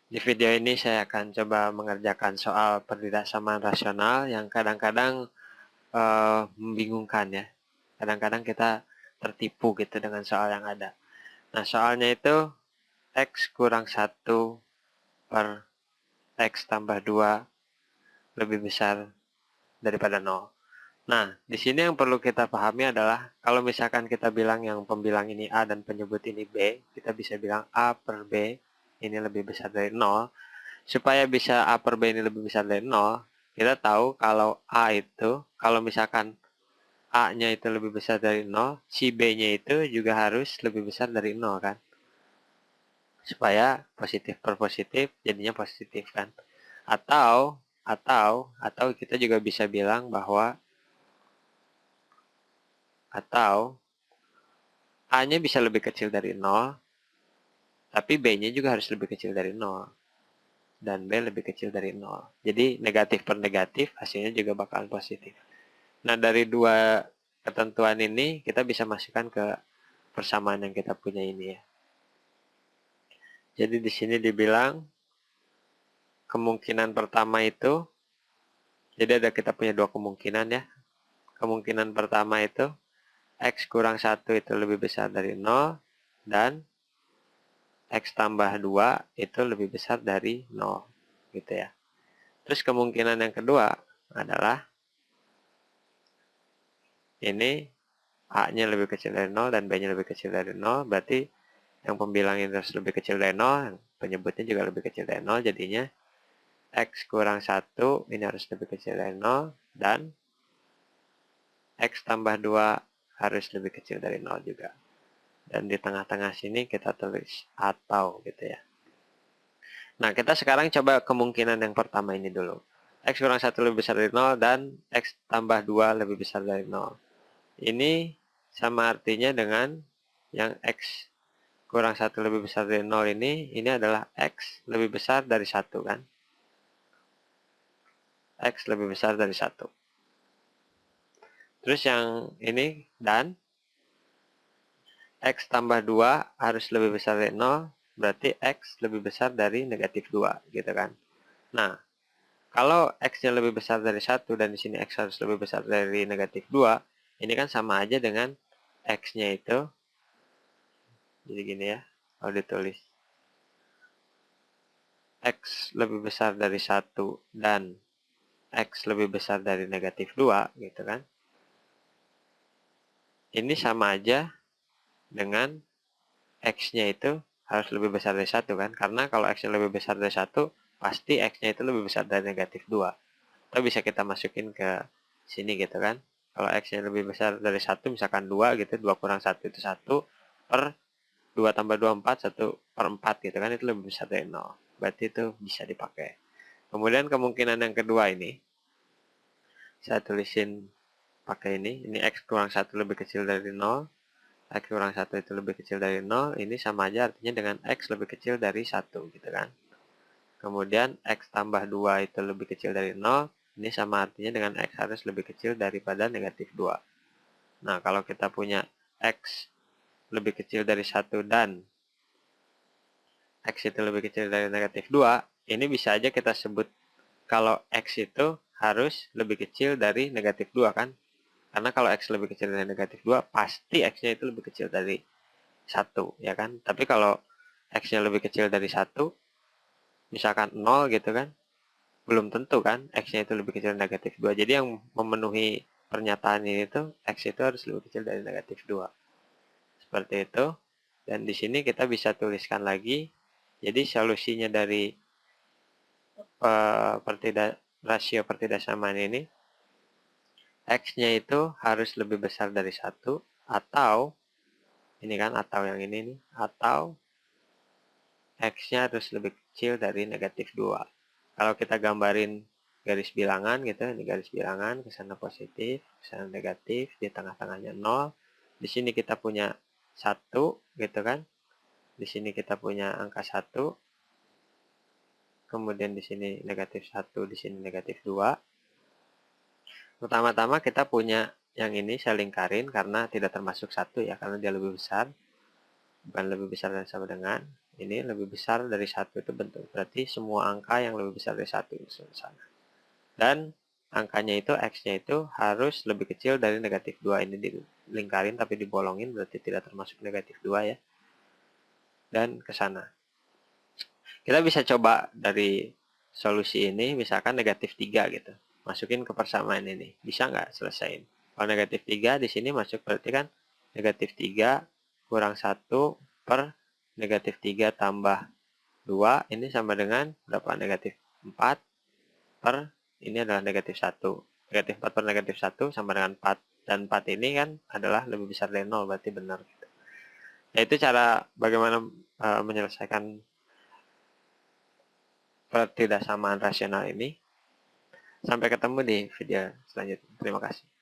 Di video ini saya akan coba mengerjakan soal pertidaksamaan rasional yang kadang-kadang membingungkan ya. Kadang-kadang kita tertipu gitu dengan soal yang ada. Nah, soalnya itu X kurang 1 per X tambah 2 lebih besar daripada 0. Nah, di sini yang perlu kita pahami adalah kalau misalkan kita bilang yang pembilang ini A dan penyebut ini B, kita bisa bilang A per B ini lebih besar dari 0. Supaya bisa A per B ini lebih besar dari 0, kita tahu kalau A itu, kalau misalkan A-nya itu lebih besar dari 0, si B-nya itu juga harus lebih besar dari 0 kan. Supaya positif per positif jadinya positif kan. Atau kita juga bisa bilang bahwa atau A-nya bisa lebih kecil dari 0, tapi B-nya juga harus lebih kecil dari 0. Dan B lebih kecil dari 0. Jadi negatif per negatif hasilnya juga bakalan positif. Nah, dari dua ketentuan ini kita bisa masukkan ke persamaan yang kita punya ini ya. Jadi di sini dibilang kemungkinan pertama itu, jadi ada kita punya dua kemungkinan ya. Kemungkinan pertama itu X kurang 1 itu lebih besar dari 0 dan X tambah 2 itu lebih besar dari 0 gitu ya. Terus kemungkinan yang kedua adalah ini A-nya lebih kecil dari 0 dan B-nya lebih kecil dari 0, berarti yang pembilang ini harus lebih kecil dari 0, penyebutnya juga lebih kecil dari 0, jadinya X kurang 1 ini harus lebih kecil dari 0, dan X tambah 2 harus lebih kecil dari 0 juga. Dan di tengah-tengah sini kita tulis atau gitu ya. Nah, kita sekarang coba kemungkinan yang pertama ini dulu. X kurang 1 lebih besar dari 0 dan X tambah 2 lebih besar dari 0. Ini sama artinya dengan yang X kurang 1 lebih besar dari 0 ini adalah X lebih besar dari 1 kan. X lebih besar dari 1. Terus yang ini dan X tambah 2 harus lebih besar dari 0, berarti X lebih besar dari negatif 2 gitu kan. Nah, kalau X-nya lebih besar dari 1 dan di sini X harus lebih besar dari negatif 2, ini kan sama aja dengan X-nya itu, jadi gini ya, kalau ditulis X lebih besar dari 1 dan X lebih besar dari negatif 2 gitu kan. Ini sama aja dengan X-nya itu harus lebih besar dari 1 kan. Karena kalau X-nya lebih besar dari 1, pasti X-nya itu lebih besar dari negatif 2. Atau bisa kita masukin ke sini gitu kan. Kalau X-nya lebih besar dari 1, misalkan 2 gitu, 2 kurang 1 itu 1, per 2 tambah 2, 4, 1 per 4 gitu kan, itu lebih besar dari 0. Berarti itu bisa dipakai. Kemudian kemungkinan yang kedua ini, saya tulisin pakai ini X kurang 1 lebih kecil dari 0, X kurang 1 itu lebih kecil dari 0, ini sama aja artinya dengan X lebih kecil dari 1 gitu kan. Kemudian X tambah 2 itu lebih kecil dari 0, ini sama artinya dengan X harus lebih kecil daripada negatif 2. Nah, kalau kita punya X lebih kecil dari 1 dan X itu lebih kecil dari negatif 2, ini bisa aja kita sebut kalau X itu harus lebih kecil dari negatif 2 kan. Karena kalau X lebih kecil dari negatif 2, pasti X-nya itu lebih kecil dari 1, ya kan. Tapi kalau X-nya lebih kecil dari 1, misalkan 0 gitu kan, belum tentu kan X-nya itu lebih kecil dari negatif 2. Jadi yang memenuhi pernyataan ini tuh X itu harus lebih kecil dari negatif 2. Seperti itu. Dan di sini kita bisa tuliskan lagi. Jadi solusinya dari rasio pertidaksamaan ini, X-nya itu harus lebih besar dari 1, atau ini kan atau yang ini nih, atau X-nya harus lebih kecil dari negatif 2. Kalau kita gambarin garis bilangan gitu, ini garis bilangan, ke sana positif, ke sana negatif, di tengah-tengahnya 0. Di sini kita punya 1 gitu kan. Di sini kita punya angka 1. Kemudian di sini negatif 1, di sini negatif 2. Pertama-tama kita punya yang ini saya lingkarin karena tidak termasuk 1 ya, karena dia lebih besar. Bukan lebih besar dan sama dengan. ini lebih besar dari 1 itu bentuk. Berarti semua angka yang lebih besar dari 1 itu sana. Dan angkanya itu, X-nya itu harus lebih kecil dari negatif 2. Ini dilingkarin tapi dibolongin, berarti tidak termasuk negatif 2 ya. Dan ke sana. Kita bisa coba dari solusi ini, misalkan negatif 3 gitu. Masukin ke persamaan ini. Bisa nggak selesaiin? Kalau negatif 3 di sini masuk, berarti kan negatif 3 kurang 1 per negatif 3 tambah 2. Ini sama dengan berapa? Negatif 4 per, ini adalah negatif 1. Negatif 4 per negatif 1 sama dengan 4. Dan 4 ini kan adalah lebih besar dari 0, berarti benar. Nah, itu cara bagaimana menyelesaikan ketidaksamaan rasional ini. Sampai ketemu di video selanjutnya. Terima kasih.